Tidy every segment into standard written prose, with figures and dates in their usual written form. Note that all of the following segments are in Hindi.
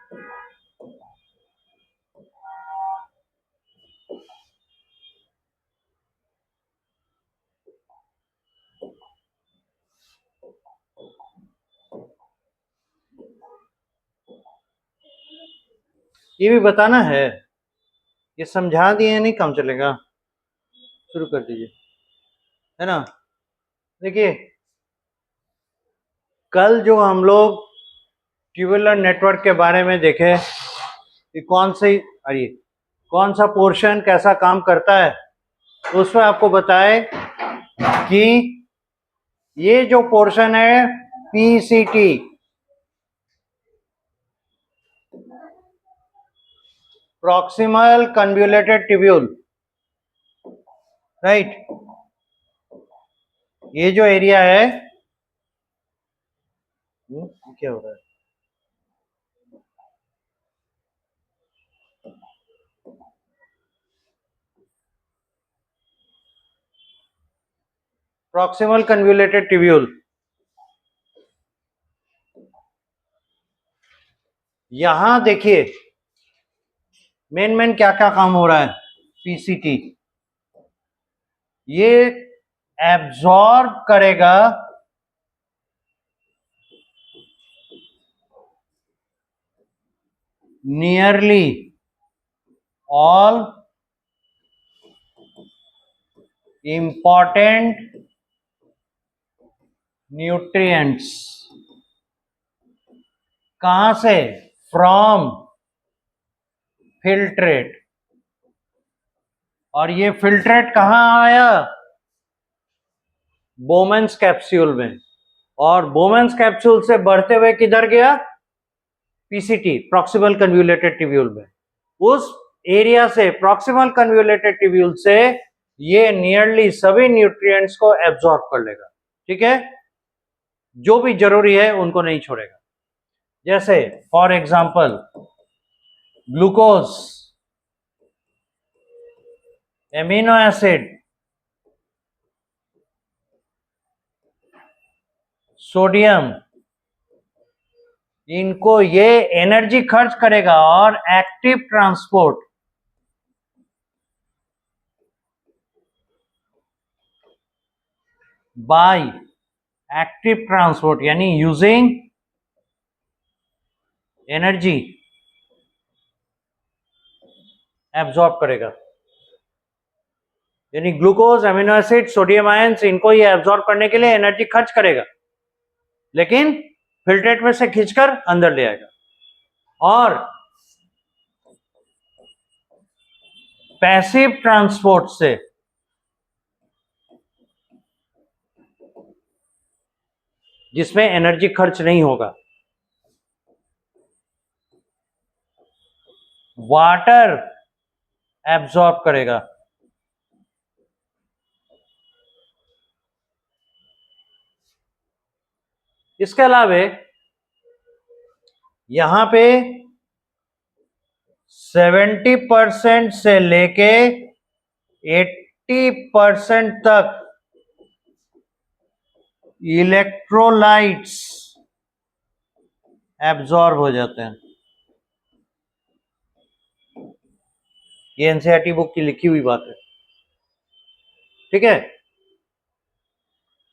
ये भी बताना है, ये समझा दिए नहीं काम चलेगा, शुरू कर दीजिए, है ना। देखिए कल जो हम लोग ट्यूबुलर नेटवर्क के बारे में देखे कि कौन सा पोर्शन कैसा काम करता है, तो उसमें आपको बताए कि ये जो पोर्शन है PCT, proximal convoluted tubule, right, ये जो एरिया है, क्या हो रहा है, प्रॉक्सिमल कन्वोल्यूटेड ट्यूब्यूल, यहां देखिए मेन क्या क्या काम हो रहा है। पीसीटी ये एब्जॉर्ब करेगा नियरली ऑल इंपॉर्टेंट न्यूट्रिएंट्स। कहां से? From filtrate. और ये फिल्ट्रेट कहां आया? बोमेंस कैप्सूल में। और बोमेंस कैप्सूल से बढ़ते हुए किधर गया? पीसीटी, प्रॉक्सिमल कन्वोल्यूटेड ट्यूब्यूल में। उस एरिया से, प्रॉक्सिमल कन्वोल्यूटेड ट्यूब्यूल से, ये नियरली सभी न्यूट्रिएंट्स को एब्जॉर्ब कर लेगा, ठीक है, जो भी जरूरी है उनको नहीं छोड़ेगा। जैसे for example glucose, amino acid, sodium, इनको ये एनर्जी खर्च करेगा और active transport, by active transport यानी यूजिंग एनर्जी एब्जॉर्ब करेगा। यानी glucose, amino acid, sodium ions, इनको ये एब्जॉर्ब करने के लिए एनर्जी खर्च करेगा, लेकिन फिल्ट्रेट में से खींचकर अंदर ले आएगा। और पैसिव ट्रांसपोर्ट से, जिसमें एनर्जी खर्च नहीं होगा, वाटर एब्जॉर्ब करेगा। इसके अलावे यहां पे 70% से लेके 80% तक इलेक्ट्रोलाइट्स एब्जॉर्ब हो जाते हैं। ये एनसीईआरटी बुक की लिखी हुई बात है, ठीक है।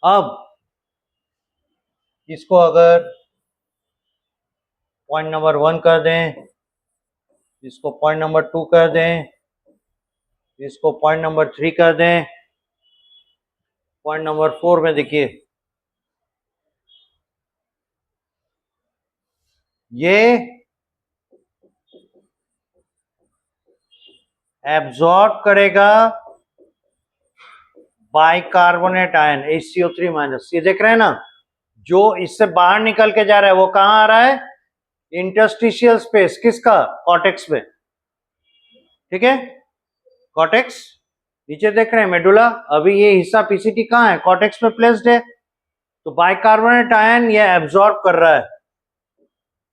अब इसको अगर पॉइंट नंबर 1 कर दें, इसको पॉइंट नंबर 2 कर दें, इसको पॉइंट नंबर 3 कर दें, पॉइंट नंबर 4 में देखिए ये एब्जॉर्ब करेगा बाइकार्बोनेट आयन HCO3-। ये देख रहे हैं ना, जो इससे बाहर निकल के जा रहा है वो कहां आ रहा है? इंटरस्टिशियल स्पेस, किसका? कॉर्टेक्स में, ठीक है, कॉर्टेक्स। नीचे देख रहे हैं मेडुला, अभी ये हिस्सा पीसीटी कहां है? कॉर्टेक्स में प्लेस्ड है। तो बाइकार्बोनेट आयन ये एब्जॉर्ब कर रहा है।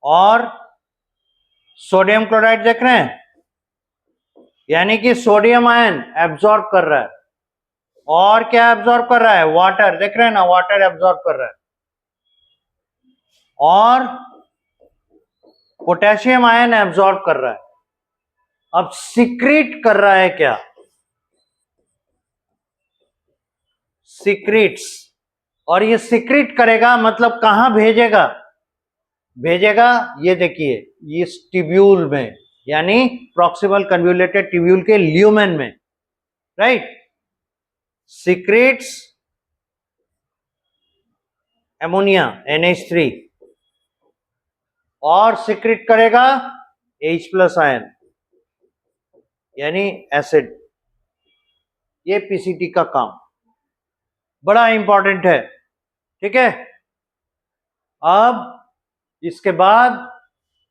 और सोडियम क्लोराइड देख रहे हैं, यानी कि सोडियम आयन एब्जॉर्ब कर रहा है। और क्या एब्जॉर्ब कर रहा है? वाटर, देख रहे हैं ना, वाटर एब्जॉर्ब कर रहा है। और पोटेशियम आयन एब्जॉर्ब कर रहा है, अब सिक्रीट कर रहा है क्या? सिक्रीट्स। और ये सिक्रीट करेगा मतलब कहां भेजेगा? भेजेगा ये देखिए इस ट्यूब्यूल में, यानी प्रॉक्सिमल कन्वोल्यूटेड ट्यूब्यूल के ल्यूमेन में, राइट? सिक्रीट्स एमोनिया NH3 और सिक्रीट करेगा H+ आयन यानी एसिड। ये पीसीटी का काम बड़ा इंपॉर्टेंट है, ठीक है? अब इसके बाद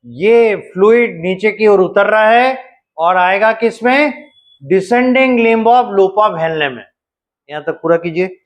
ये फ्लूइड नीचे की ओर उतर रहा है और आएगा किसमें? Descending limb of loop of Henle में। यहां तक पूरा कीजिए।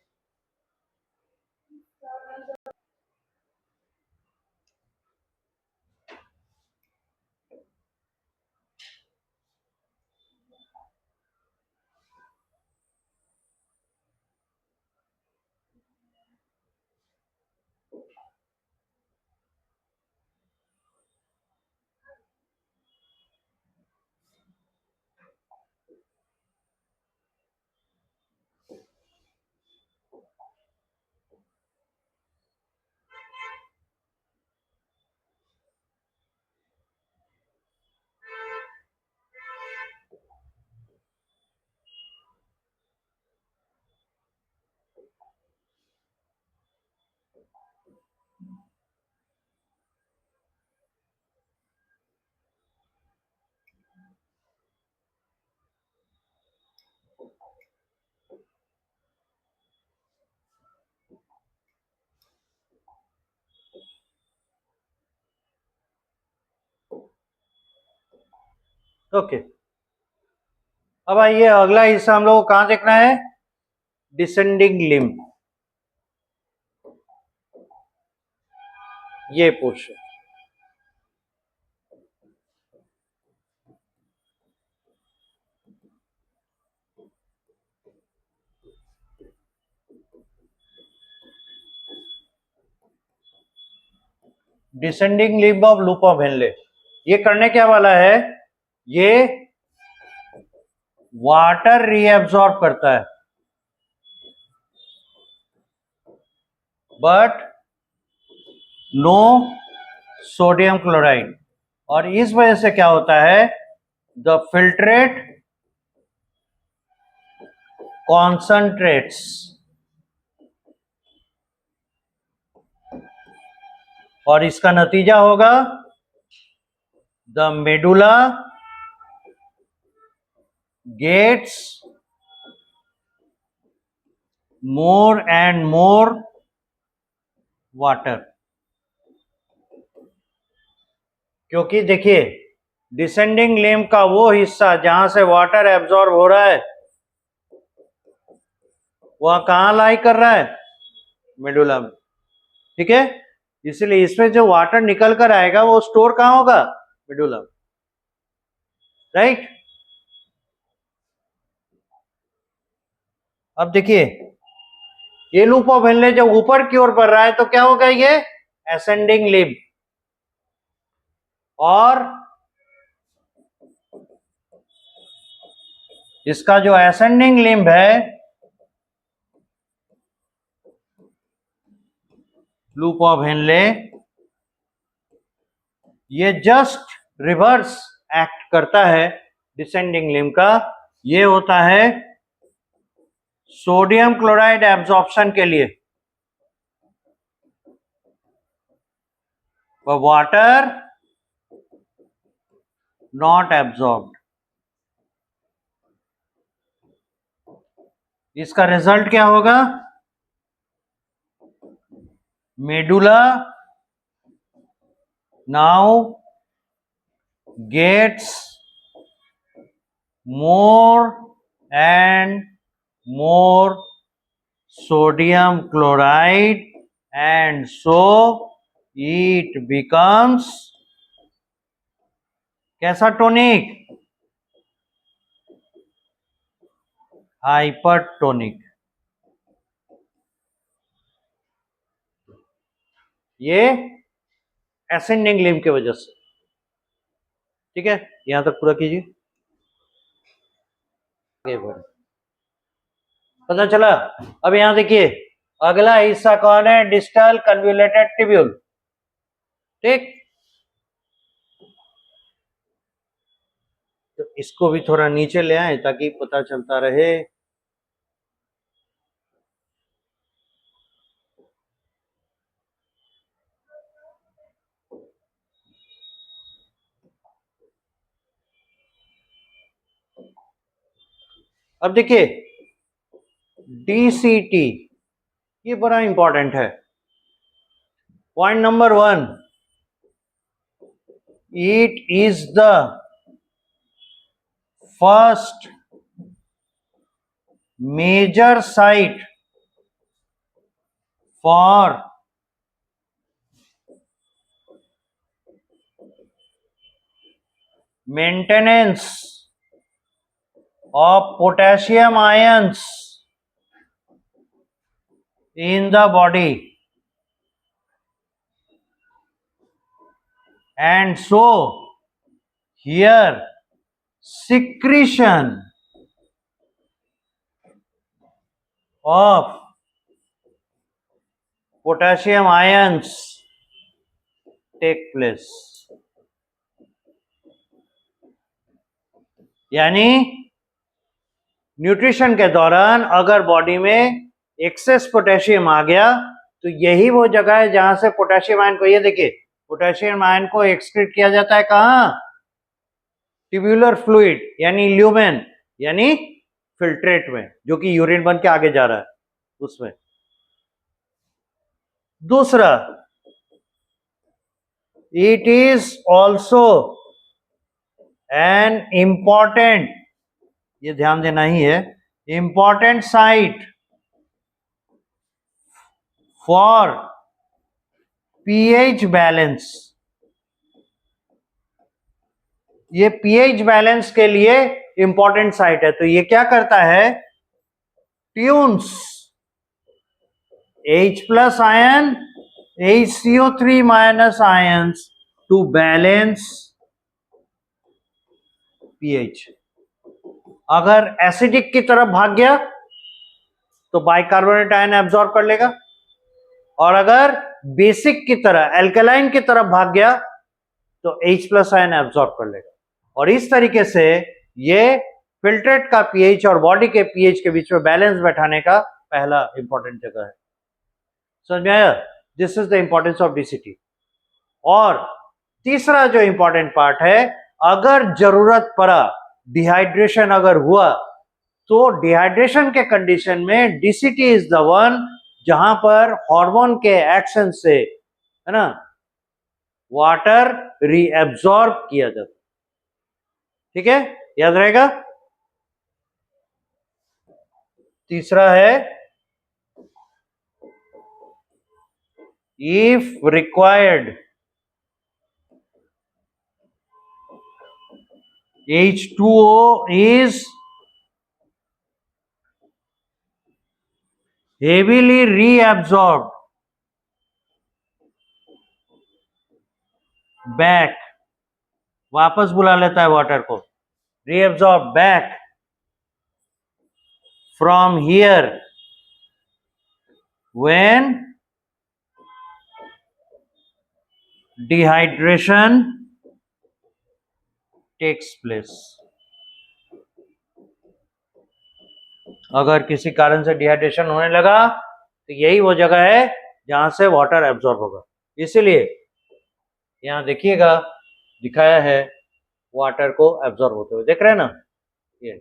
ओके, अब आइए अगला हिस्सा हम लोग को कहां देखना है? डिसेंडिंग लिम्ब, ये portion. Descending limb of loop of Henle, ये करने क्या वाला है? ये वाटर रीएब्सॉर्ब करता है, बट नो सोडियम क्लोराइड। और इस वजह से क्या होता है? द फिल्ट्रेट कॉन्संट्रेट्स, और इसका नतीजा होगा the medulla gets more and more water. क्योंकि देखिए डिसेंडिंग लिम्ब का वो हिस्सा जहां से वाटर एब्जॉर्ब हो रहा है वह कहां लाई कर रहा है? मेडुला में, ठीक है? इसलिए इसमें जो वाटर निकल कर आएगा वो स्टोर कहां होगा? मेडुला में, राइट? अब देखिए ये लूप ऑफ हेनले जब ऊपर की ओर बढ़ रहा है तो क्या होगा? ये असेंडिंग लिम्ब, और इसका जो असेंडिंग लिम्ब है लूप ऑफ हेनले, ये जस्ट रिवर्स एक्ट करता है डिसेंडिंग लिम्ब का। ये होता है सोडियम क्लोराइड एब्जॉर्प्शन के लिए, वाटर नॉट एब्जॉर्ब्ड। इसका रिजल्ट क्या होगा? Medulla now gets more and more sodium chloride, and so it becomes कैसा टोनिक? हाइपरटोनिक। ये असेंडिंग लिम्ब की वजह से। ठीक है, यहां तक पूरा कीजिए। आगे बढ़े, पता चला। अब यहां देखिए, अगला हिस्सा कौन है? Distal convoluted tubule. ठीक, तो इसको भी थोड़ा नीचे ले आए ताकि पता चलता रहे। अब देखिए, डीसीटी ये बड़ा इंपॉर्टेंट है। Point number 1, it is the first major site for maintenance of potassium ions in the body, and so here secretion of potassium ions take place। यानी न्यूट्रिशन के दौरान अगर बॉडी में एक्सेस पोटेशियम आ गया तो यही वो जगह है जहां से पोटेशियम आयन को, ये देखिए, पोटेशियम आयन को एक्सक्रीट किया जाता है कहां? ट्यूब्यूलर फ्लूइड यानी ल्यूमेन, यानी फिल्ट्रेट में, जो कि यूरिन बन के आगे जा रहा है उसमें। दूसरा, it is also an important, ये ध्यान देना ही है, important site for pH balance. ये पीएच बैलेंस के लिए इंपॉर्टेंट साइट है। तो ये क्या करता है? Tunes H plus ion, HCO3 minus ions to balance pH। अगर एसिडिक की तरफ भाग गया तो बाइकार्बोनेट आयन एब्जॉर्ब कर लेगा, और अगर बेसिक की तरह, एल्कलाइन की तरफ भाग गया तो H प्लस आयन एब्जॉर्ब कर लेगा। और इस तरीके से ये फिल्ट्रेट का पीएच और बॉडी के पीएच के बीच में बैलेंस बैठाने का पहला इंपॉर्टेंट जगह है। समझ में आया? This is the importance of DCT. और तीसरा जो इंपॉर्टेंट पार्ट है, अगर जरूरत पड़ा, डिहाइड्रेशन अगर हुआ, तो डिहाइड्रेशन के कंडीशन में डीसीटी इज द वन जहां पर हार्मोन के एक्शन से, है ना, वाटर रीएब्सॉर्ब किया जाता। ठीक है, याद रहेगा। तीसरा है, if required H2O is heavily reabsorbed back, वापस बुला लेता है वाटर को, reabsorb back from here when dehydration takes place। अगर किसी कारण से डिहाइड्रेशन होने लगा तो यही वो जगह है जहां से वाटर एब्जॉर्ब होगा। इसीलिए यहां देखिएगा, दिखाया है वाटर को एब्जॉर्ब होते हुए, देख रहे हैं ना, ये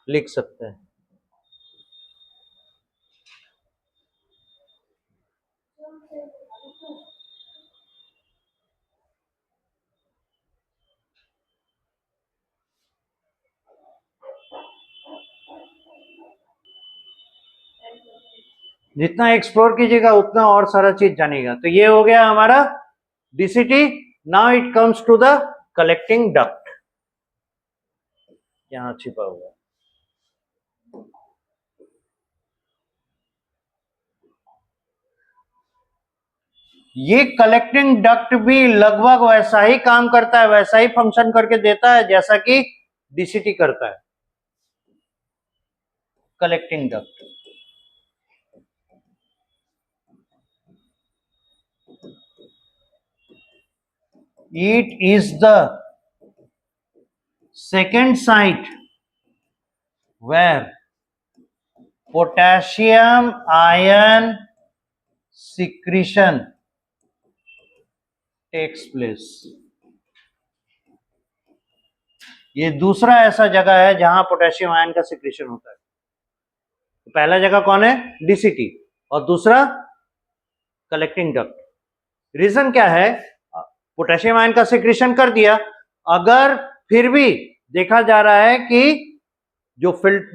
लिख सकते हैं। जितना एक्सप्लोर कीजिएगा उतना और सारा चीज जानिएगा। तो ये हो गया हमारा DCT. Now it comes to the collecting duct. यहां छिपा हुआ, ये कलेक्टिंग डक्ट भी लगभग वैसा ही काम करता है, वैसा ही फंक्शन करके देता है जैसा कि डीसीटी करता है। Collecting duct, it is the second site where potassium ion secretion takes place। ये दूसरा ऐसा जगह है जहां पोटेशियम आयन का सिक्रेशन होता है। तो पहला जगह कौन है? डीसीटी, और दूसरा कलेक्टिंग डक्ट। रीजन क्या है? पोटेशियम आयन का सिक्रेशन कर दिया, अगर फिर भी देखा जा रहा है कि जो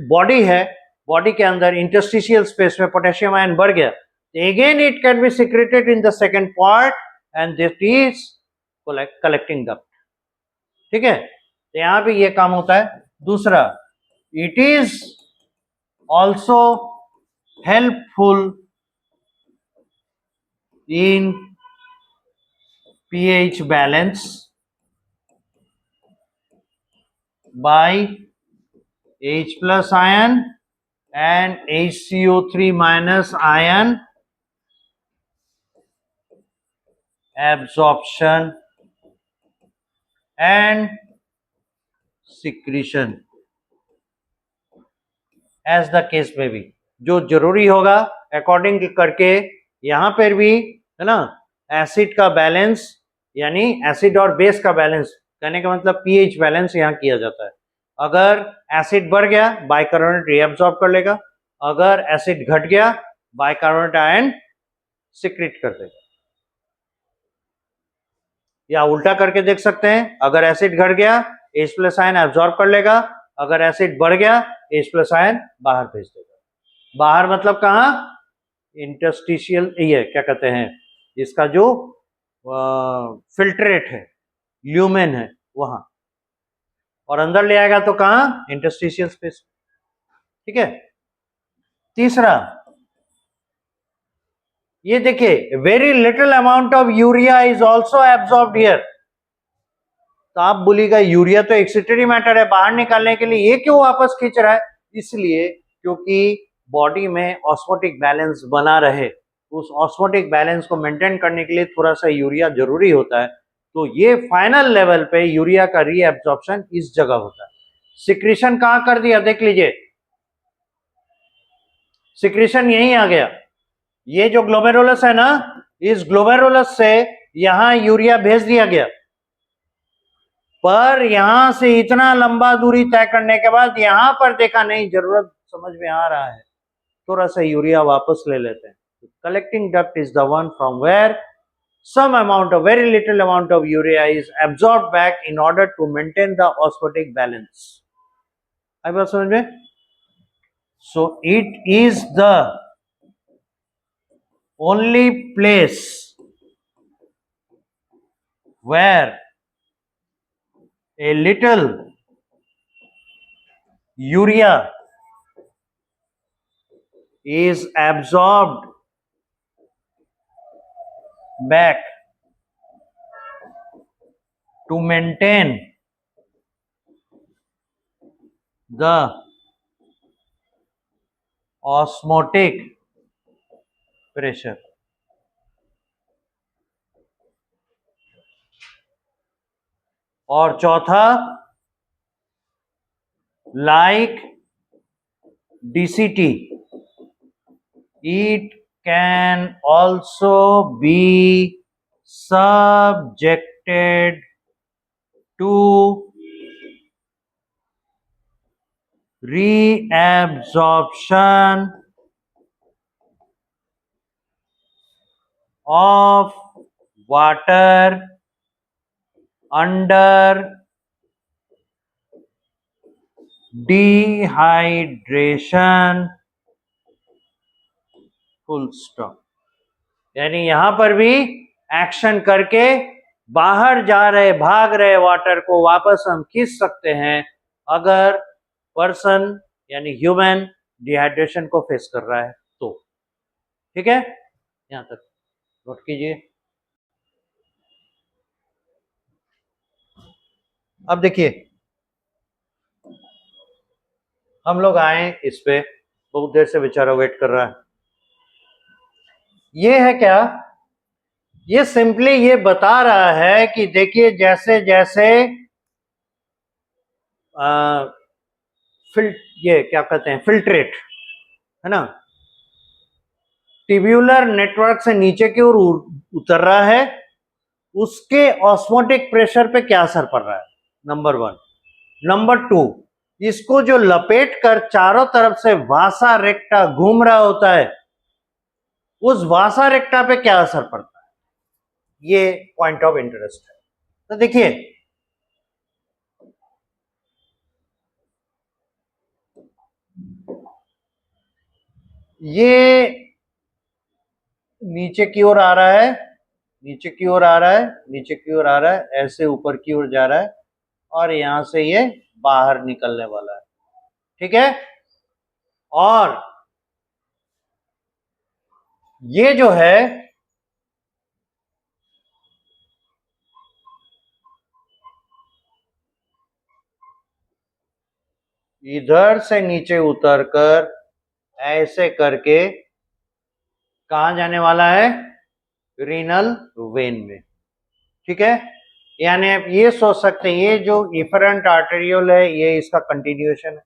बॉडी है, बॉडी के अंदर इंटरस्टिशियल स्पेस में पोटेशियम आयन बढ़ गया, again it can be secreted in the second part and this is collecting duct. ठीक है, तो यहां भी ये काम होता है। दूसरा, it is also helpful in pH balance by H plus ion and HCO3 minus ion absorption and secretion as the case may be। जो जरूरी होगा अकॉर्डिंग करके यहां पर भी है ना, एसिड का बैलेंस, यानी एसिड और बेस का बैलेंस, कहने का मतलब पीएच बैलेंस यहां किया जाता है। अगर एसिड बढ़ गया, बाइकार्बोनेट रीअब्सॉर्ब कर लेगा, अगर एसिड घट गया, बाइकार्बोनेट आयन सिक्रेट कर देगा। या उल्टा करके देख सकते हैं, अगर एसिड घट गया H प्लस आयन एब्जॉर्ब कर लेगा, अगर एसिड बढ़ गया H प्लस आयन बाहर भेज देगा। बाहर मतलब कहां? इंटरस्टिशियल, ये क्या कहते हैं, इसका जो फिल्ट्रेट है, ल्यूमेन है, वहां। और अंदर ले आएगा तो कहां? Interstitial space. ठीक है। तीसरा, ये देखिए, very little amount of urea is also absorbed here. तो आप बोलिएगा यूरिया तो एक्सिटरी मैटर है, बाहर निकालने के लिए ये क्यों वापस खींच रहा है? इसलिए क्योंकि बॉडी में ऑस्मोटिक बैलेंस बना रहे, उस ऑस्मोटिक बैलेंस को मेंटेन करने के लिए थोड़ा सा यूरिया जरूरी होता है। तो ये फाइनल लेवल पे यूरिया का रीएब्जॉर्प्शन इस जगह होता है। सिक्रीशन कहां कर दिया? देख लीजिए, सिक्रीशन यहीं आ गया। ये जो ग्लोमेरुलस है ना, इस ग्लोमेरुलस से यहां यूरिया भेज दिया गया, पर यहां से इतना लंबा दूरी तय करने के बाद यहां पर देखा नहीं, जरूरत समझ में आ रहा है, थोड़ा सा यूरिया वापस ले लेते हैं। Collecting duct is the one from where some amount of, very little amount of urea is absorbed back in order to maintain the osmotic balance। आई बात समझ में? So it is the only place where a little urea is absorbed back to maintain the osmotic pressure। और चौथा, like DCT, it can also be subjected to reabsorption of water under dehydration full stop. यानी यहां पर भी एक्शन करके बाहर जा रहे भाग रहे वाटर को वापस हम खींच सकते हैं अगर पर्सन यानी ह्यूमन डिहाइड्रेशन को फेस कर रहा है तो। ठीक है, यहां तक नोट कीजिए। अब देखिए, हम लोग आए इस पे, बहुत देर से बेचारा वेट कर रहा है। ये है क्या, ये सिंपली ये बता रहा है कि देखिए जैसे जैसे ये क्या कहते हैं फिल्ट्रेट है ना, ट्यूब्यूलर नेटवर्क से नीचे की ओर उतर रहा है, उसके ऑस्मोटिक प्रेशर पे क्या असर पड़ रहा है, नंबर 1। नंबर 2, इसको जो लपेट कर चारों तरफ से वासा रेक्टा घूम रहा होता है, उस वासा रेक्टा पे क्या असर पड़ता है, ये पॉइंट ऑफ इंटरेस्ट है। तो देखिए ये नीचे की ओर आ रहा है, नीचे की ओर आ रहा है, नीचे की ओर आ रहा है, ऐसे ऊपर की ओर जा रहा है और यहां से ये बाहर निकलने वाला है। ठीक है, और ये जो है इधर से नीचे उतरकर ऐसे करके कहां जाने वाला है, रीनल वेन में। ठीक है, यानी आप ये सोच सकते हैं ये जो इफरेंट आर्टेरियोल है ये इसका कंटिन्यूएशन है,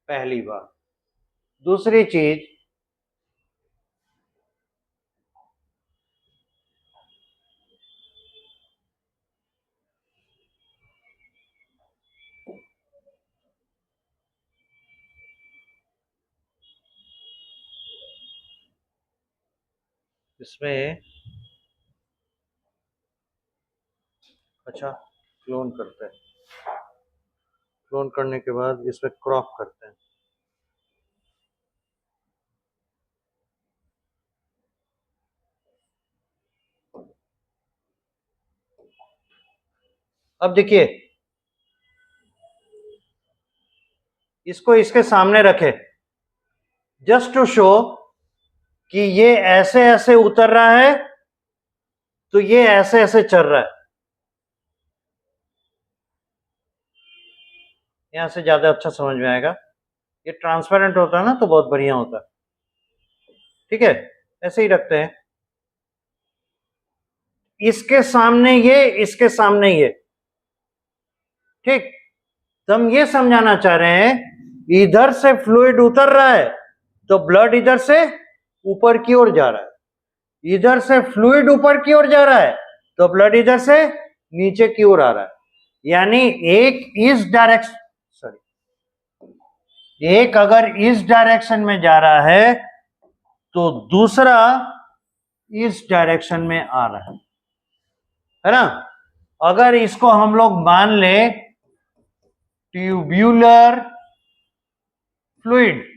पहली बात। दूसरी चीज, इसमें अच्छा क्लोन करते हैं, क्लोन करने के बाद इसमें क्रॉप करते हैं। अब देखिए इसको इसके सामने रखे जस्ट टू शो कि ये ऐसे ऐसे उतर रहा है तो ये ऐसे ऐसे चल रहा है, यहां से ज्यादा अच्छा समझ में आएगा। ये ट्रांसपेरेंट होता है ना तो बहुत बढ़िया होता है। ठीक है, ऐसे ही रखते हैं, इसके सामने ये, इसके सामने ये। ठीक, तो हम ये समझाना चाह रहे हैं इधर से फ्लूइड उतर रहा है तो ब्लड इधर से ऊपर की ओर जा रहा है, इधर से फ्लूइड ऊपर की ओर जा रहा है तो ब्लड इधर से नीचे की ओर आ रहा है। यानी एक इस डायरेक्शन, सॉरी, एक अगर इस डायरेक्शन में जा रहा है तो दूसरा इस डायरेक्शन में आ रहा है ना। अगर इसको हम लोग मान ले ट्यूब्यूलर फ्लूइड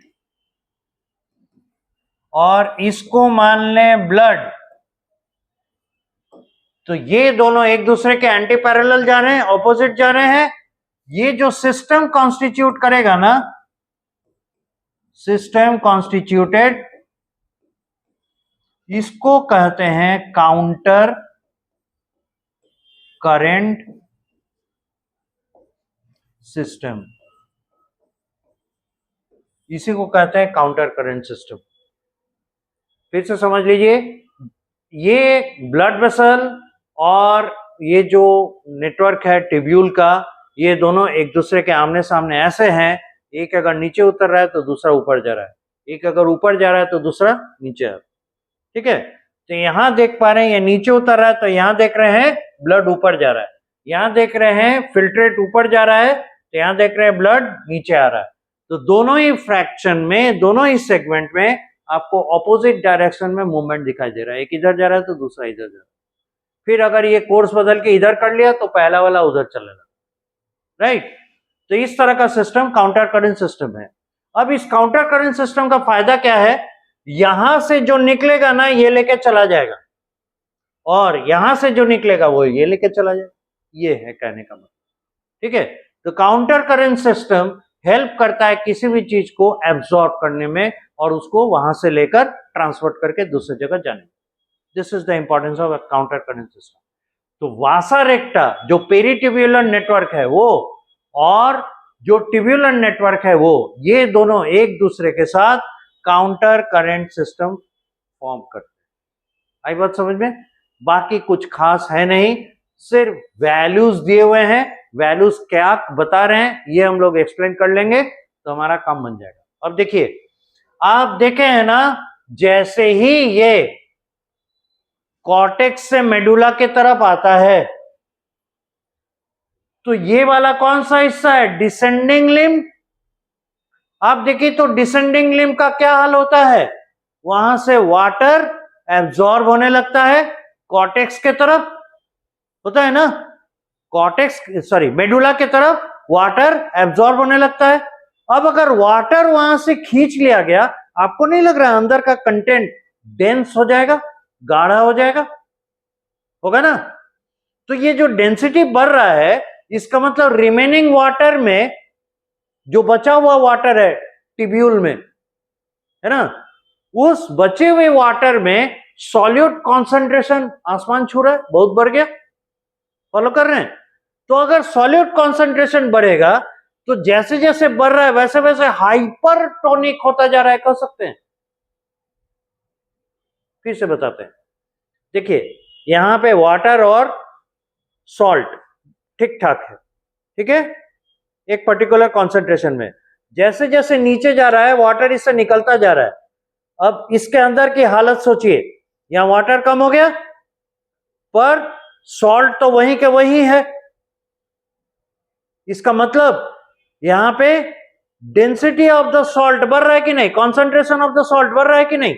और इसको मान लें ब्लड, तो ये दोनों एक दूसरे के एंटी पैरेलल जा रहे हैं, ऑपोजिट जा रहे हैं। ये जो सिस्टम कॉन्स्टिट्यूट करेगा ना, सिस्टम कॉन्स्टिट्यूटेड, इसको कहते हैं काउंटर करंट सिस्टम, इसी को कहते हैं काउंटर करंट सिस्टम। फिर से समझ लीजिए, ये ब्लड वेसल और ये जो नेटवर्क है ट्यूब्यूल का, ये दोनों एक दूसरे के आमने सामने ऐसे हैं, एक अगर नीचे उतर रहा है तो दूसरा ऊपर जा रहा है, एक अगर ऊपर जा रहा है तो दूसरा नीचे आ रहा है। ठीक है, तो यहां देख पा रहे हैं ये नीचे उतर रहा है तो यहां देख रहे हैं ब्लड ऊपर जा रहा है, यहां देख रहे हैं फिल्ट्रेट ऊपर जा रहा है तो यहां देख रहे हैं ब्लड नीचे आ रहा है। तो दोनों ही फ्रैक्शन में, दोनों ही सेगमेंट में आपको ऑपोजिट डायरेक्शन में मूवमेंट दिखाई दे रहा है, एक इधर जा रहा है तो दूसरा इधर जा रहा है। फिर अगर ये कोर्स बदल के इधर कर लिया तो पहला वाला उधर चलेगा, राइट। तो इस तरह का सिस्टम काउंटर करंट सिस्टम है। अब इस काउंटर करंट सिस्टम का फायदा क्या है, यहां से जो निकलेगा ना ये लेके चला जाएगा, और यहां से जो निकलेगा वो ये लेके चला जाएगा। ये है कहने का मतलब, ठीक है। तो काउंटर करंट सिस्टम हेल्प करता है किसी भी चीज को एब्सॉर्ब करने में और उसको वहां से लेकर ट्रांसफर करके दूसरी जगह जाने में। This is the importance of a counter current system. तो वासा रेक्टा जो पेरिट्यूब्यूलर नेटवर्क है वो, और जो ट्यूब्यूलर नेटवर्क है वो, ये दोनों एक दूसरे के साथ काउंटर करंट सिस्टम फॉर्म करते हैं। आई बात समझ में? बाकी कुछ खास है नहीं, सिर्फ वैल्यूज दिए हुए हैं, वैल्यूज क्या बता रहे हैं ये हम लोग एक्सप्लेन कर लेंगे तो हमारा काम बन जाएगा। अब देखिए, आप देखे हैं ना, जैसे ही ये कॉर्टेक्स से मेडुला की तरफ आता है तो ये वाला कौन सा हिस्सा है? Descending limb. आप देखिए तो डिसेंडिंग लिम्ब का क्या हाल होता है, वहां से वाटर एब्जॉर्ब होने लगता है कॉर्टेक्स के तरफ, होता है ना, कॉर्टेक्स सॉरी मेडुला की तरफ वाटर एब्जॉर्ब होने लगता है। अब अगर वाटर वहां से खींच लिया गया, आपको नहीं लग रहा अंदर का कंटेंट डेंस हो जाएगा, गाढ़ा हो जाएगा, होगा ना? तो ये जो डेंसिटी बढ़ रहा है इसका मतलब रिमेनिंग वाटर में जो बचा हुआ वाटर है टिब्यूल में, है ना, उस बचे हुए वाटर में सॉल्यूट कॉन्सेंट्रेशन आसमान छू रहा है, बहुत बढ़ गया। फॉलो कर रहे हैं? तो अगर सॉल्यूट कॉन्सेंट्रेशन बढ़ेगा तो जैसे जैसे बढ़ रहा है वैसे वैसे हाइपरटोनिक होता जा रहा है, कह सकते हैं। फिर से बताते हैं, देखिए यहां पे वाटर और सॉल्ट ठीक ठाक है, ठीक है, एक पर्टिकुलर कॉन्सेंट्रेशन में। जैसे जैसे नीचे जा रहा है वाटर इससे निकलता जा रहा है। अब इसके अंदर की हालत सोचिए, यहां वाटर कम हो गया पर सॉल्ट तो वहीं के वहीं है। इसका मतलब यहां पे डेंसिटी ऑफ द सॉल्ट बढ़ रहा है कि नहीं, कॉन्सेंट्रेशन ऑफ द सॉल्ट बढ़ रहा है कि नहीं?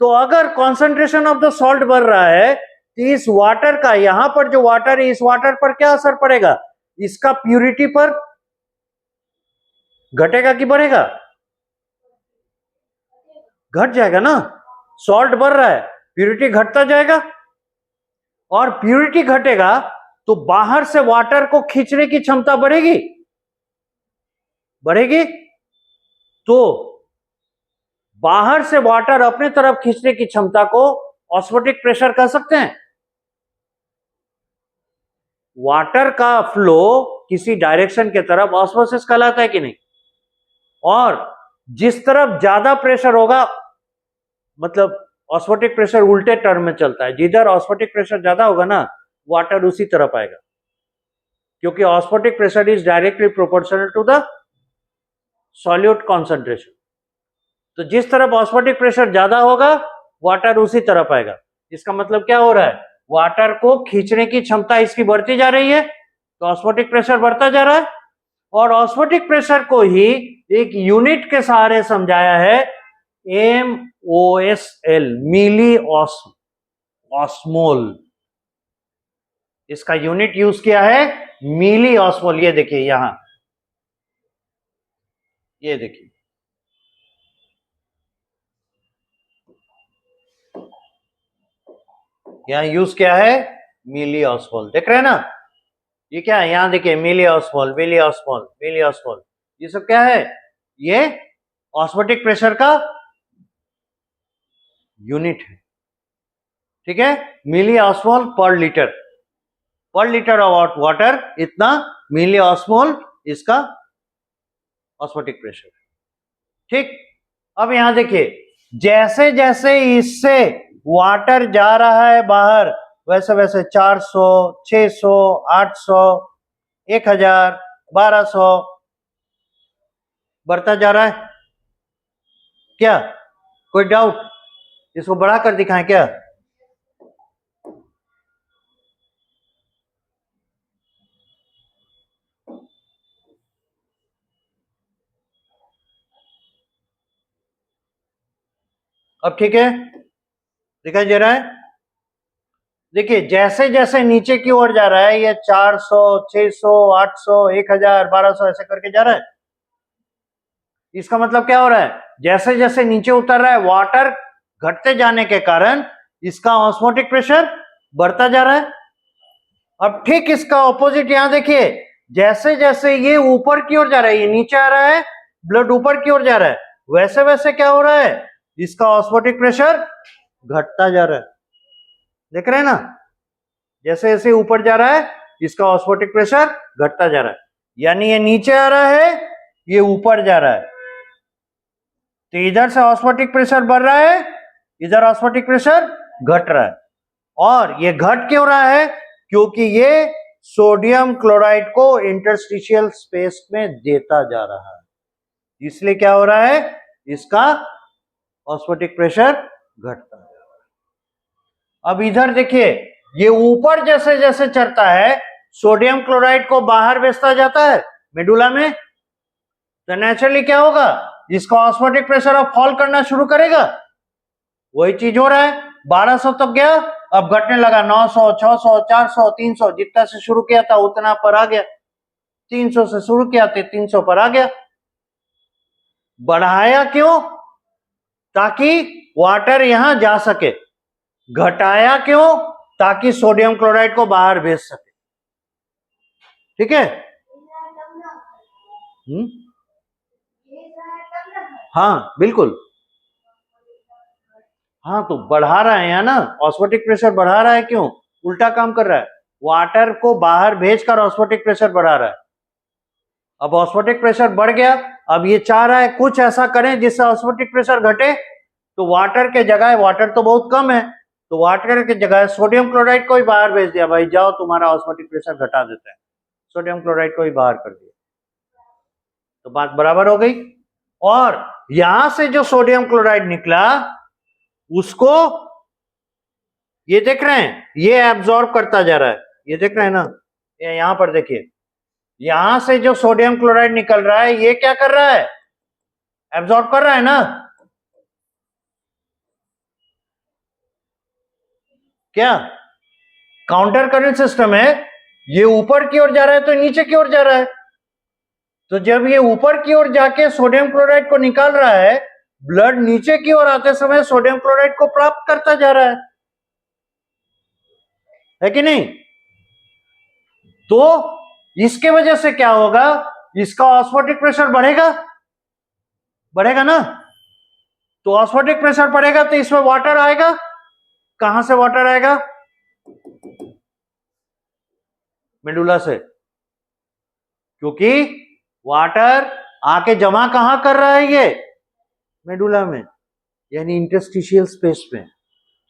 तो अगर कॉन्सेंट्रेशन ऑफ द सॉल्ट बढ़ रहा है तो इस वाटर का, यहां पर जो वाटर है इस वाटर पर क्या असर पड़ेगा? इसका प्यूरिटी पर घटेगा कि बढ़ेगा? घट जाएगा ना, सॉल्ट बढ़ रहा है, प्यूरिटी घटता जाएगा, और प्यूरिटी घटेगा तो बाहर से वाटर को खींचने की क्षमता बढ़ेगी, बढ़ेगी। तो बाहर से वाटर अपने तरफ खींचने की क्षमता को ऑस्मोटिक प्रेशर कह सकते हैं। वाटर का फ्लो किसी डायरेक्शन के तरफ ऑस्मोसिस कहलाता है कि नहीं? और जिस तरफ ज्यादा प्रेशर होगा, मतलब ऑस्मोटिक प्रेशर उल्टे टर्म में चलता है, जिधर ऑस्मोटिक प्रेशर ज्यादा होगा ना वाटर उसी तरफ आएगा, क्योंकि osmotic pressure is directly proportional to the solute concentration. तो जिस तरफ ऑस्मोटिक प्रेशर ज्यादा होगा वाटर उसी तरफ आएगा। इसका मतलब क्या हो रहा है, वाटर को खींचने की क्षमता इसकी बढ़ती जा रही है तो ऑस्मोटिक प्रेशर बढ़ता जा रहा है। और ऑस्मोटिक प्रेशर को ही एक यूनिट के सहारे समझाया है, MOSL, मिली ऑस्मोल। इसका यूनिट यूज किया है मिली ऑस्मोल। ये देखिए यहां, ये देखिए यहां यूज किया है मिली ऑस्मोल, देख रहे हैं ना? ये क्या है, यहां देखिए मिली ऑस्मोल, मिली ऑस्मोल, मिली ऑस्मोल, ये सब क्या है? ये ऑस्मोटिक प्रेशर का यूनिट है, ठीक है। मिली ऑस्मोल पर लीटर ऑफ वाटर इतना मिली ऑस्मोल इसका ऑस्मोटिक प्रेशर, ठीक। अब यहां देखिए, जैसे जैसे इससे वाटर जा रहा है बाहर वैसे वैसे 400, 600, 800, 1000, 1200 बढ़ता जा रहा है। क्या कोई डाउट? इसको बढ़ा कर दिखाएं क्या? अब ठीक है, दिखाई दे रहा है? देखिए जैसे जैसे नीचे की ओर जा रहा है ये 400, 600, 800, 1000, 1200 ऐसे करके जा रहा है। इसका मतलब क्या हो रहा है, जैसे जैसे नीचे उतर रहा है वाटर घटते जाने के कारण इसका ऑस्मोटिक प्रेशर बढ़ता जा रहा है। अब ठीक इसका ऑपोजिट यहां देखिए, जैसे जैसे ये ऊपर की ओर जा रहा है, ये नीचे आ रहा है, ब्लड ऊपर की ओर जा रहा है, वैसे वैसे क्या हो रहा है, इसका ऑस्मोटिक प्रेशर घटता जा रहा है। देख रहे हैं ना, जैसे जैसे ऊपर जा रहा है इसका ऑस्मोटिक प्रेशर घटता जा रहा है, यानी ये नीचे आ रहा है, ये ऊपर जा रहा है। तो इधर से ऑस्मोटिक प्रेशर बढ़ रहा है, इधर ऑस्मोटिक प्रेशर घट रहा है। और ये घट क्यों रहा है, क्योंकि ये सोडियम क्लोराइड को इंटरस्टिशियल स्पेस में देता जा रहा है, इसलिए क्या हो रहा है, इसका ऑस्मोटिक प्रेशर घटता जा रहा है। अब इधर देखिए, ये ऊपर जैसे जैसे चढ़ता है सोडियम क्लोराइड को बाहर भेजता जाता है मेडुला में, तो नेचुरली क्या होगा, इसका ऑस्मोटिक प्रेशर अब फॉल करना शुरू करेगा। वही चीज हो रहा है, 1200 तक गया, अब घटने लगा 900, 600, 400, 300, जितना से शुरू किया था उतना पर आ गया, 300 से शुरू किया था 300 पर आ गया। बढ़ाया क्यों, ताकि वाटर यहां जा सके। घटाया क्यों, ताकि सोडियम क्लोराइड को बाहर भेज सके। ठीक है, हाँ बिल्कुल, हाँ तो बढ़ा रहा है ना, ऑस्मोटिक प्रेशर बढ़ा रहा है, क्यों, उल्टा काम कर रहा है, वाटर को बाहर भेजकर ऑस्मोटिक प्रेशर बढ़ा रहा है। अब ऑस्मोटिक प्रेशर बढ़ गया, अब ये चाह रहा है कुछ ऐसा करें जिससे ऑस्मोटिक प्रेशर घटे, तो वाटर के जगह, वाटर तो बहुत कम है, तो वाटर के जगह सोडियम क्लोराइड को ही बाहर भेज दिया, भाई जाओ तुम्हारा ऑस्मोटिक प्रेशर घटा देते हैं, सोडियम क्लोराइड को ही बाहर कर दिया, तो बात बराबर हो गई। और यहां से जो सोडियम क्लोराइड निकला उसको ये देख रहे हैं, ये एब्जॉर्ब करता जा रहा है, ये देख रहे हैं ना, ये यहां पर देखिए, यहां से जो सोडियम क्लोराइड निकल रहा है ये क्या कर रहा है, एब्जॉर्ब कर रहा है ना। क्या काउंटर करंट सिस्टम है, ये ऊपर की ओर जा रहा है तो नीचे की ओर जा रहा है, तो जब ये ऊपर की ओर जाके सोडियम क्लोराइड को निकाल रहा है, ब्लड नीचे की ओर आते समय सोडियम क्लोराइड को प्राप्त करता जा रहा है कि नहीं। तो इसके वजह से क्या होगा, इसका ऑस्मोटिक प्रेशर बढ़ेगा, बढ़ेगा ना, तो ऑस्मोटिक प्रेशर बढ़ेगा तो इसमें वाटर आएगा, कहां से वाटर आएगा, मेडुला से, क्योंकि वाटर आके जमा कहां कर रहा है, ये मेडुला में, यानी इंटरस्टिशियल स्पेस में।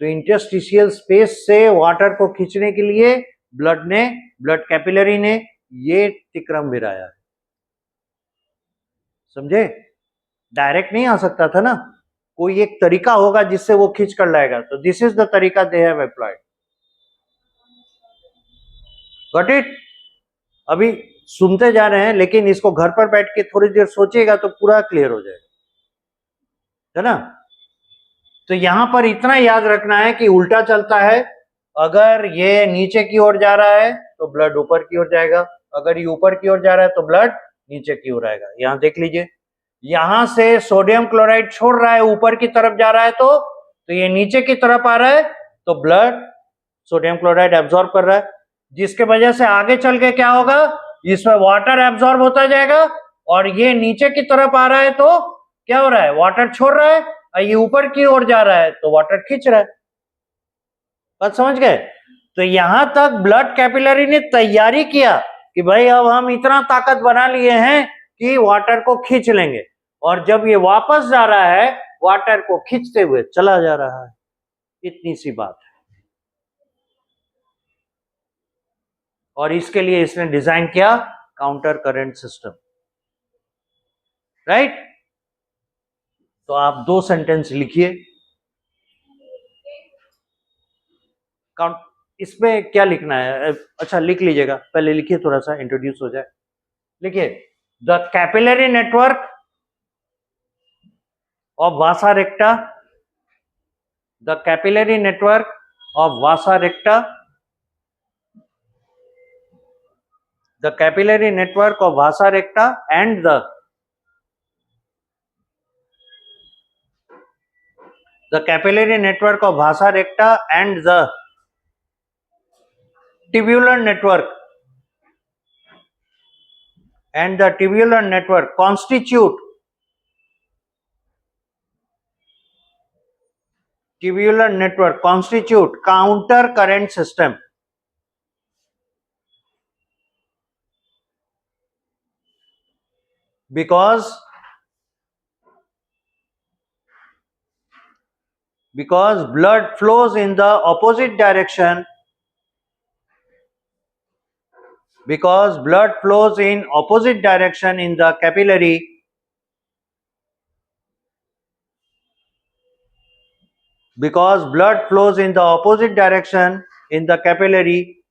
तो इंटरस्टिशियल स्पेस से वाटर को खींचने के लिए ब्लड कैपिलरी ने ये तिक्रम भिराया है, समझे, डायरेक्ट नहीं आ सकता था ना, कोई एक तरीका होगा जिससे वो खींच कर लाएगा, तो दिस इज द तरीका they have applied. Got it. अभी सुनते जा रहे हैं, लेकिन इसको घर पर बैठ के थोड़ी देर सोचिएगा तो पूरा क्लियर हो जाएगा, है ना। तो यहां पर इतना याद रखना है कि उल्टा चलता है, अगर ये नीचे की ओर जा रहा है तो ब्लड ऊपर की ओर जाएगा, अगर ये ऊपर की ओर जा रहा है तो ब्लड नीचे की ओर आएगा। यहां देख लीजिए, यहां से सोडियम क्लोराइड छोड़ रहा है, ऊपर की तरफ जा रहा है, तो ये नीचे की तरफ आ रहा है, तो ब्लड सोडियम क्लोराइड एब्जॉर्ब कर रहा है, जिसके वजह से आगे चल के क्या होगा, इसमें वाटर एब्जॉर्ब होता जाएगा, और ये नीचे की तरफ आ रहा है तो क्या हो रहा है, वाटर छोड़ रहा है, और ये ऊपर की ओर जा रहा है तो वाटर खींच रहा है। बात समझ गए। तो यहां तक ब्लड कैपिलरी ने तैयारी किया कि भाई अब हम इतना ताकत बना लिए हैं कि वाटर को खींच लेंगे, और जब ये वापस जा रहा है वाटर को खींचते हुए चला जा रहा है, इतनी सी बात है। और इसके लिए इसने डिजाइन किया काउंटर करंट सिस्टम, राइट। तो आप 2 सेंटेंस लिखिए, इसमें क्या लिखना है, अच्छा लिख लीजिएगा, पहले लिखिए, थोड़ा सा इंट्रोड्यूस हो जाए। लिखिए, the capillary network of Vasa रेक्टा, the capillary network of Vasa रेक्टा, the capillary network of Vasa रेक्टा and the the capillary network of vasa recta and the tubular network constitute counter current system. Because blood flows in the opposite direction, in the capillary,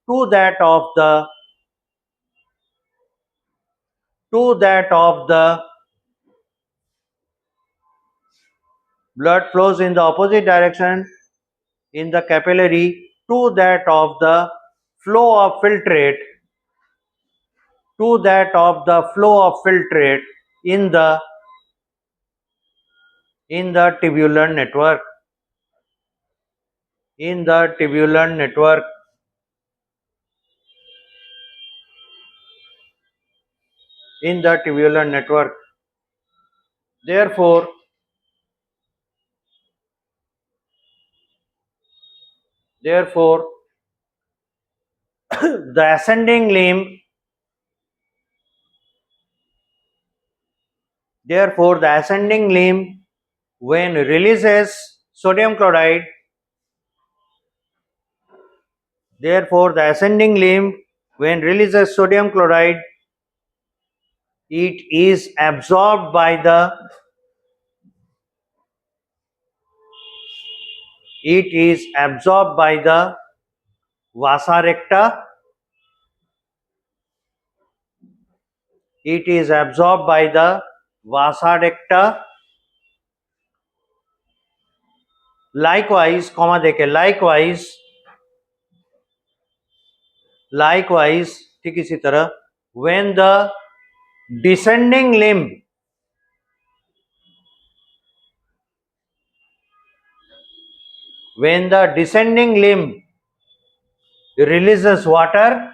to that of the blood flows in the opposite direction in the capillary to that of the flow of filtrate in the tubular network. Therefore, the ascending limb when releases sodium chloride, it is absorbed by the vasa recta. Likewise, ठीक इसी तरह when the descending limb releases water,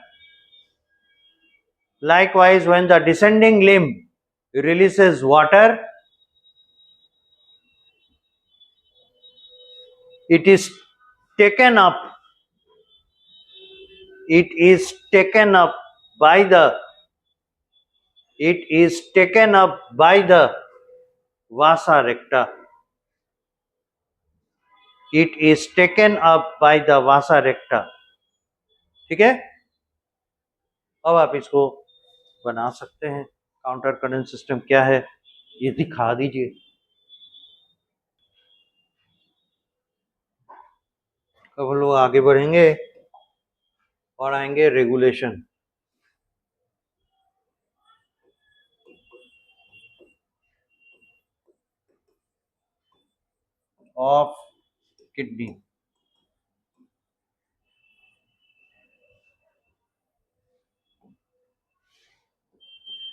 it is taken up by the vasa recta. ठीक है, अब आप इसको बना सकते हैं. काउंटर करंट सिस्टम क्या है ये दिखा दीजिए. अब हम लोग आगे बढ़ेंगे और आएंगे regulation. Of kidney.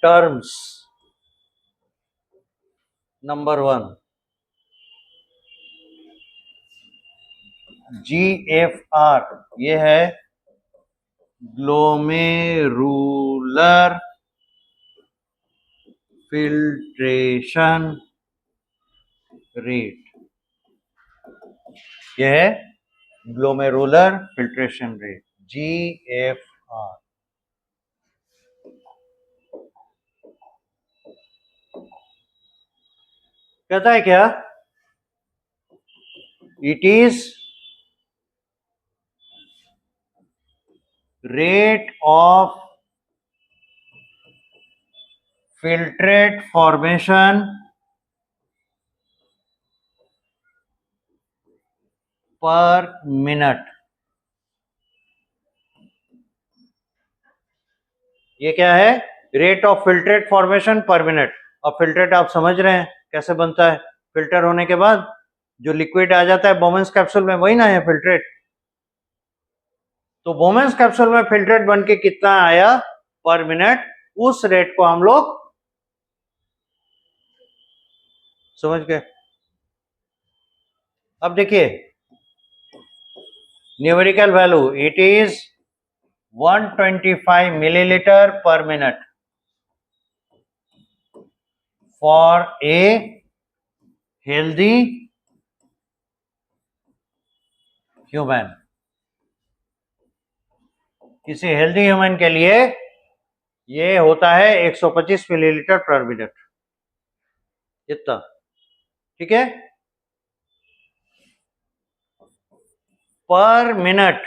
Terms. Number 1, GFR, ये है ग्लोमेरुलर फिल्ट्रेशन रेट. यह है ग्लोमेरुलर फिल्ट्रेशन रेट, GFR. कहता है क्या? It is rate of filtrate formation per minute. ये क्या है? रेट ऑफ फिल्ट्रेट फॉर्मेशन पर मिनट. और फिल्ट्रेट आप समझ रहे हैं कैसे बनता है. फिल्टर होने के बाद जो लिक्विड आ जाता है बोमेंस कैप्सूल में, वही ना है फिल्ट्रेट. तो बोमेंस कैप्सूल में फिल्ट्रेट बन के कितना आया पर मिनट, उस रेट को हम लोग समझ गए. अब देखिए numerical value it is 125 millilitre पर minute for a healthy human. किसी हेल्दी ह्यूमन के लिए ये होता है 125 मिलीलीटर पर मिनट, इतना, ठीक है, पर minute.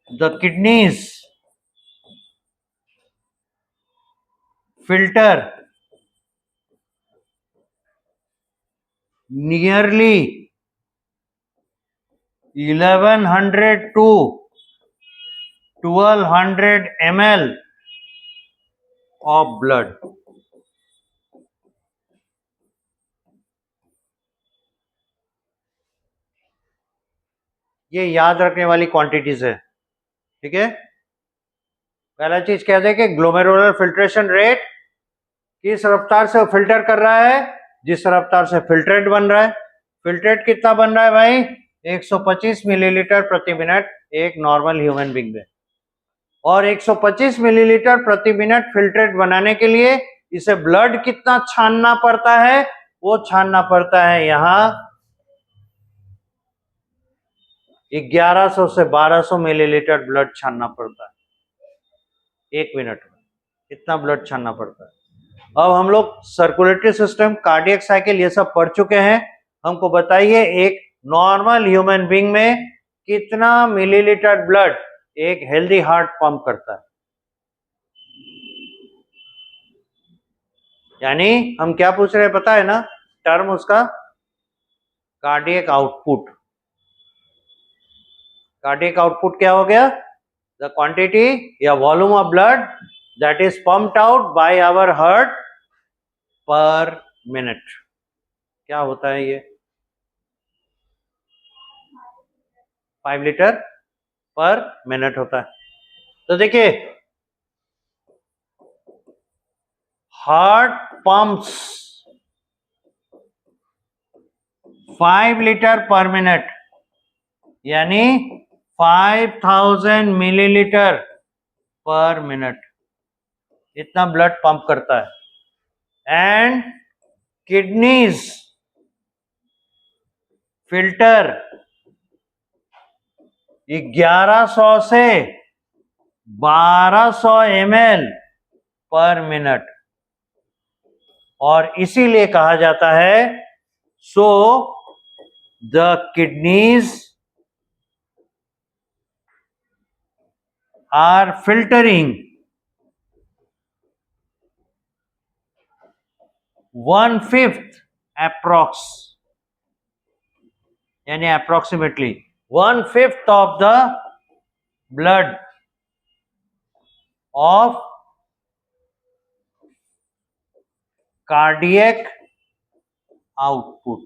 The kidneys filter nearly 1100 to 1200 ml of blood। ये याद रखने वाली क्वांटिटीज है, ठीक है। पहला चीज कहते हैं कि ग्लोमेरुलर फिल्ट्रेशन रेट, किस रफ्तार से वो फिल्टर कर रहा है, जिस रफ्तार से फिल्ट्रेट बन रहा है। फिल्ट्रेट कितना बन रहा है भाई, 125 मिलीलीटर प्रति मिनट एक नॉर्मल ह्यूमन बीइंग में। और 125 मिलीलीटर प्रति मिनट फिल्ट्रेट बनाने के लिए इसे ब्लड कितना छानना पड़ता है, वो छानना पड़ता है यहां 1100 से 1200 मिलीलीटर ब्लड छानना पड़ता है एक मिनट में, इतना ब्लड छानना पड़ता है। अब हम लोग सर्कुलेटरी सिस्टम, कार्डियक साइकिल ये सब पढ़ चुके हैं। हमको बताइए एक नॉर्मल ह्यूमन बीइंग में कितना मिलीलीटर ब्लड एक हेल्दी हार्ट पंप करता है। यानी हम क्या पूछ रहे हैं पता है ना, टर्म उसका कार्डियक आउटपुट। कार्डियक आउटपुट क्या हो गया, द क्वांटिटी या volume of blood that is pumped out by our heart per minute. क्या होता है ये, 5 लीटर पर मिनट होता है। तो देखिए हार्ट पंप्स 5 लीटर पर मिनट, यानी 5000 मिलीलीटर पर मिनट, इतना ब्लड पंप करता है। एंड किडनीज फिल्टर 1100 से 1200 ml पर मिनट, और इसीलिए कहा जाता है so the kidneys are filtering 1/5 approx, यानी approximately 1/5 of the blood of cardiac output.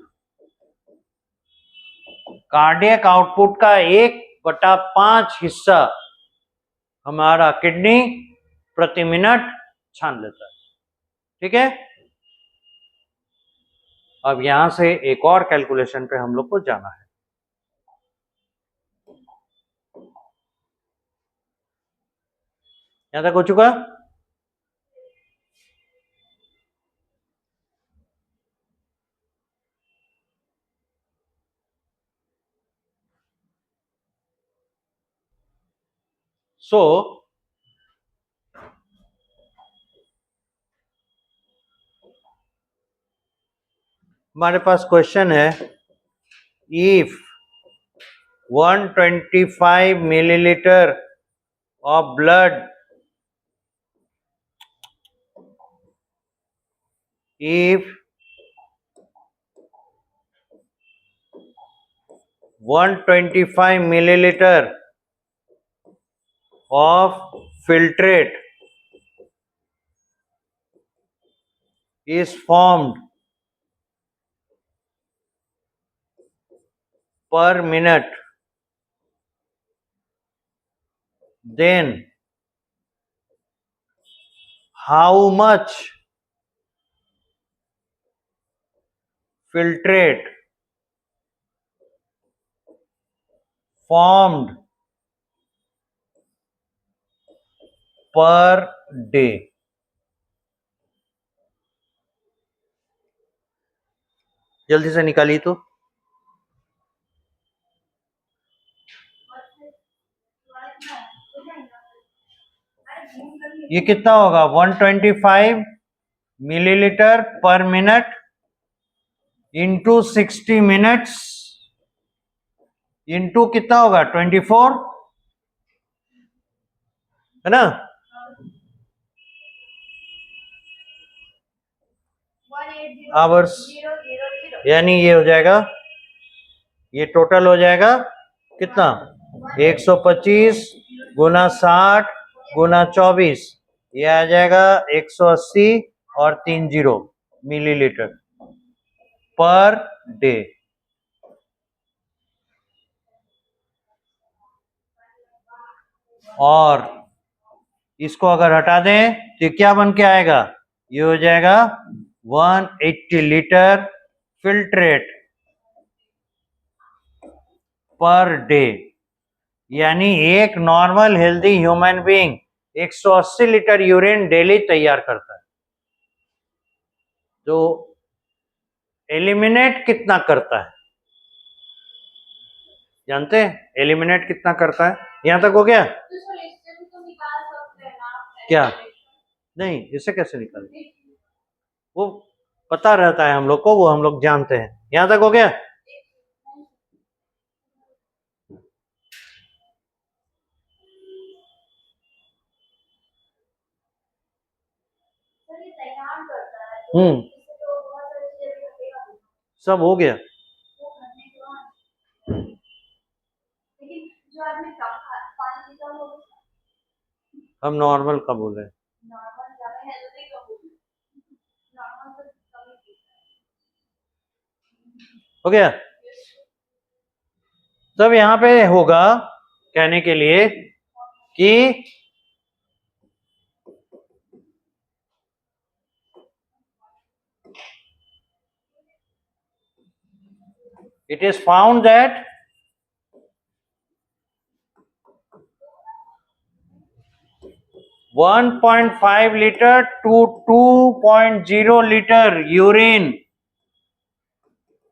Cardiac output का 1/5 हिस्सा हमारा किडनी प्रति मिनट छान लेता है, ठीक है। अब यहां से एक और कैलकुलेशन पे हम लोग को जाना है। यहां तक हो चुका, सो हमारे पास क्वेश्चन है, if 125 millilitre of blood if 125 milliliter of filtrate is formed per minute, then how much filtrate formed per day. जल्दी से निकालिए तो। ये कितना होगा? 125 मिलीलीटर पर मिनट इंटू 60 मिनट्स इंटू कितना होगा? 24, है ना? आवर्स, यानी ये हो जाएगा, ये टोटल हो जाएगा कितना? 125 गुना 60 गुना 24, ये आ जाएगा 180 और 30 मिलीलीटर पर डे। और इसको अगर हटा दें तो क्या बन के आएगा? ये हो जाएगा 180 लीटर फिल्ट्रेट पर डे। यानी एक normal healthy human being 180 litre urine daily तैयार करता है। तो एलिमिनेट कितना करता है जानते हैं? एलिमिनेट कितना करता है? यहां तक हो गया? क्या? नहीं, इसे कैसे निकालें? वो पता रहता है हम लोग को, वो हम लोग जानते हैं। यहां तक हो गया? सब हो गया। हम नॉर्मल का बोले, हो गया। तब यहां पे होगा कहने के लिए कि it is found that 1.5 liter to 2.0 liter urine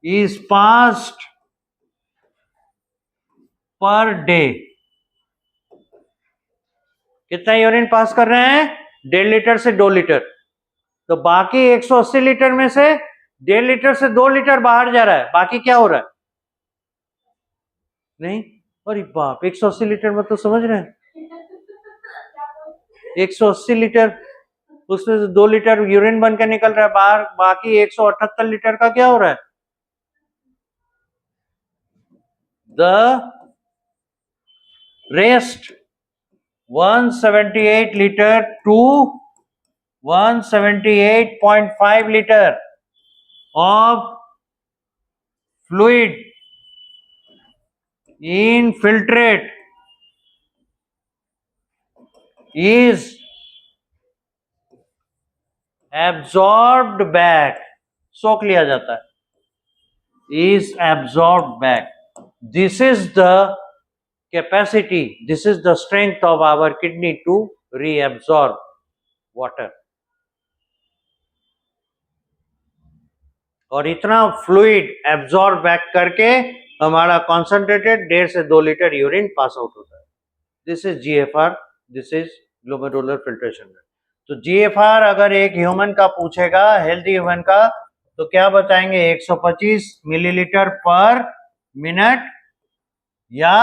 is passed per day. कितना यूरिन पास कर रहे हैं? 1.5 लीटर से 2 लीटर। तो बाकी 180 लीटर में से 1.5 लीटर से 2 लीटर बाहर जा रहा है, बाकी क्या हो रहा है? नहीं, अरे बाप, 180 लीटर में तो समझ रहे हैं, 180 लीटर, उसमें से 2 लीटर यूरिन बन के निकल रहा है बाहर, बाकी 178 लीटर का क्या हो रहा है? The rest 178 litre to 178.5 litre of fluid in filtrate is absorbed back, सोख लिया जाता है, is absorbed back. This is the capacity, this is the strength of our kidney to reabsorb water. और इतना फ्लूइड एब्जॉर्ब बैक करके हमारा कॉन्सेंट्रेटेड 1.5 से 2 लीटर यूरिन पास आउट होता है। This is GFR, this is glomerular filtration rate. तो जीएफआर अगर एक ह्यूमन का पूछेगा, हेल्दी ह्यूमन का, तो क्या बताएंगे? 125 मिलीलीटर पर मिनट या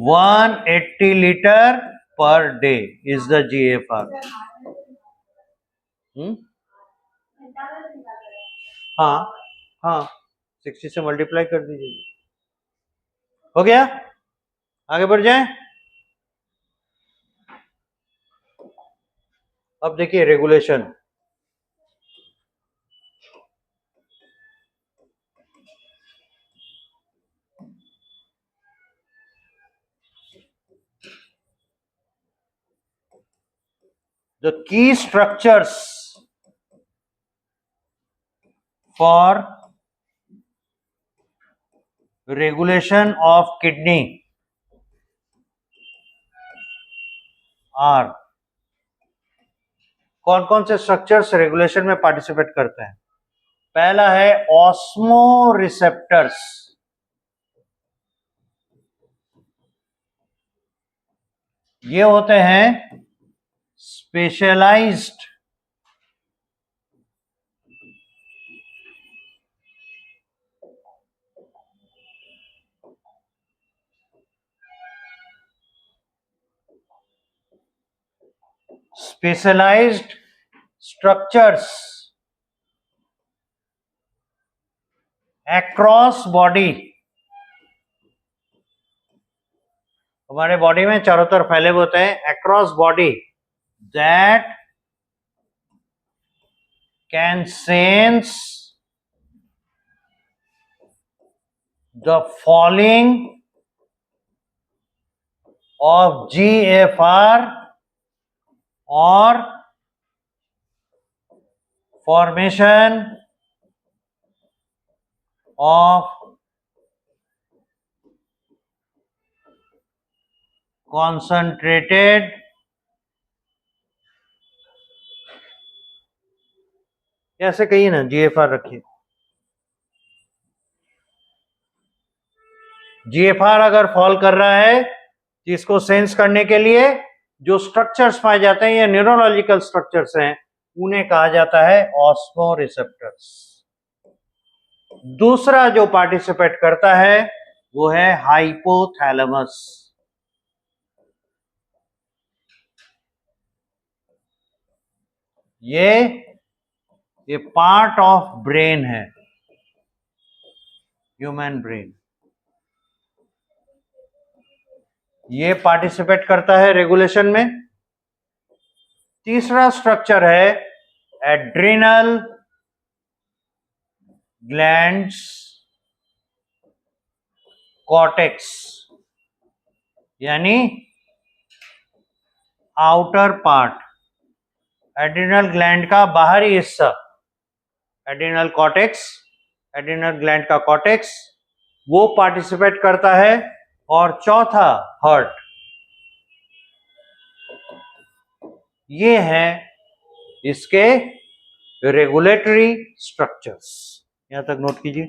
180 litre per day is the GFR. हाँ हाँ, 60 से मल्टीप्लाई कर दीजिए। हो गया? आगे बढ़ जाए। अब देखिए regulation. The key structures for regulation of kidney are. कौन कौन से स्ट्रक्चर्स रेगुलेशन में पार्टिसिपेट करते हैं? पहला है ऑस्मो रिसेप्टर्स। ये होते हैं स्पेशलाइज्ड स्ट्रक्चर्स अक्रॉस बॉडी। हमारे बॉडी में चारों तरफ फैले हुए होते हैं, across body, that can sense the falling of GFR और फॉर्मेशन ऑफ concentrated ऐसे कहिए ना, GFR रखिए। GFR अगर फॉल कर रहा है तो इसको सेंस करने के लिए जो स्ट्रक्चर्स पाए जाते हैं, ये न्यूरोलॉजिकल स्ट्रक्चर्स हैं, उन्हें कहा जाता है ऑस्मो रिसेप्टर्स। दूसरा जो पार्टिसिपेट करता है वो है हाइपोथैलेमस। ये पार्ट ऑफ ब्रेन है, ह्यूमन ब्रेन। ये पार्टिसिपेट करता है रेगुलेशन में। तीसरा स्ट्रक्चर है एड्रिनल ग्लैंड्स कॉर्टेक्स, यानी आउटर पार्ट, एड्रिनल ग्लैंड का बाहरी हिस्सा, एड्रिनल कॉर्टेक्स, एड्रिनल ग्लैंड का कॉर्टेक्स, वो पार्टिसिपेट करता है। और चौथा हार्ट। ये हैं इसके रेगुलेटरी स्ट्रक्चर्स। यहां तक नोट कीजिए।